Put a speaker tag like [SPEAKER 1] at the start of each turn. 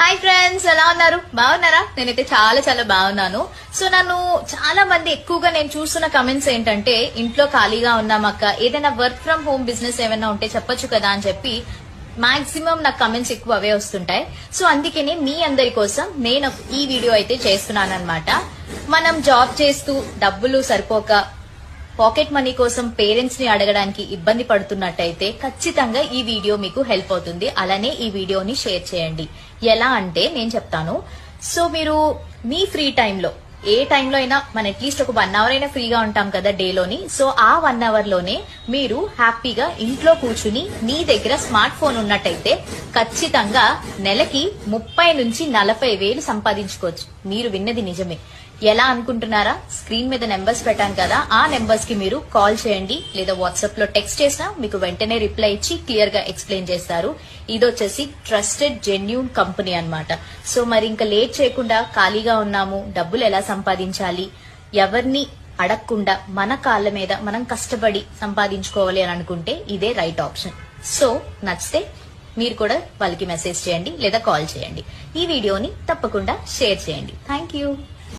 [SPEAKER 1] Hi friends, ఎలా ఉన్నారు? బాగున్నారా? నేనైతే చాలా చాలా బాగున్నాను. సో నన్ను చాలా మంది ఎక్కువగా నేను చూస్తున్న కమెంట్స్ ఏంటంటే, ఇంట్లో ఖాళీగా ఉన్నాం అక్క, ఏదైనా వర్క్ ఫ్రం హోమ్ బిజినెస్ ఏమైనా ఉంటే చెప్పొచ్చు కదా అని చెప్పి మాక్సిమం నాకు కమెంట్స్ ఎక్కువ అవే వస్తుంటాయి. సో అందుకనే మీ అందరి కోసం నేను ఈ వీడియో అయితే చేస్తున్నాను అనమాట. మనం జాబ్ చేస్తూ డబ్బులు సరిపోక పాకెట్ మనీ కోసం పేరెంట్స్ ని అడగడానికి ఇబ్బంది పడుతున్నట్టయితే ఖచ్చితంగా ఈ వీడియో మీకు హెల్ప్ అవుతుంది. అలానే ఈ వీడియోని షేర్ చేయండి. ఎలా అంటే నేను చెప్తాను. సో మీరు మీ ఫ్రీ టైంలో ఏ టైంలో అయినా మన అట్లీస్ట్ ఒక 1 అవర్ అయినా ఫ్రీగా ఉంటాం కదా డేలోని. సో ఆ 1 అవర్ లోనే మీరు హ్యాపీగా ఇంట్లో కూర్చుని మీ దగ్గర స్మార్ట్ ఫోన్ ఉన్నట్టయితే ఖచ్చితంగా నెలకి 30 నుంచి 40 వేలు సంపాదించుకోవచ్చు. మీరు విన్నది నిజమే. ఎలా అనుకుంటున్నారా? స్క్రీన్ మీద నెంబర్స్ పెట్టాను కదా, ఆ నెంబర్స్ కి మీరు కాల్ చేయండి, లేదా వాట్సాప్ లో టెక్స్ట్ చేసినా మీకు వెంటనే రిప్లై ఇచ్చి క్లియర్ గా ఎక్స్ప్లెయిన్ చేస్తారు. ఇది వచ్చేసి ట్రస్టెడ్ జెన్యూన్ కంపెనీ అన్నమాట. సో మరి ఇంకా లేట్ చేయకుండా ఖాళీగా ఉన్నాము, డబ్బులు ఎలా సంపాదించాలి, ఎవరిని అడగకుండా మన కాళ్ళ మీద మనం కష్టపడి సంపాదించుకోవాలి అని అనుకుంటే ఇదే రైట్ ఆప్షన్. సో నచ్చితే మీరు కూడా వాళ్ళకి మెసేజ్ చేయండి లేదా కాల్ చేయండి. ఈ వీడియోని తప్పకుండా షేర్ చేయండి. Thank you.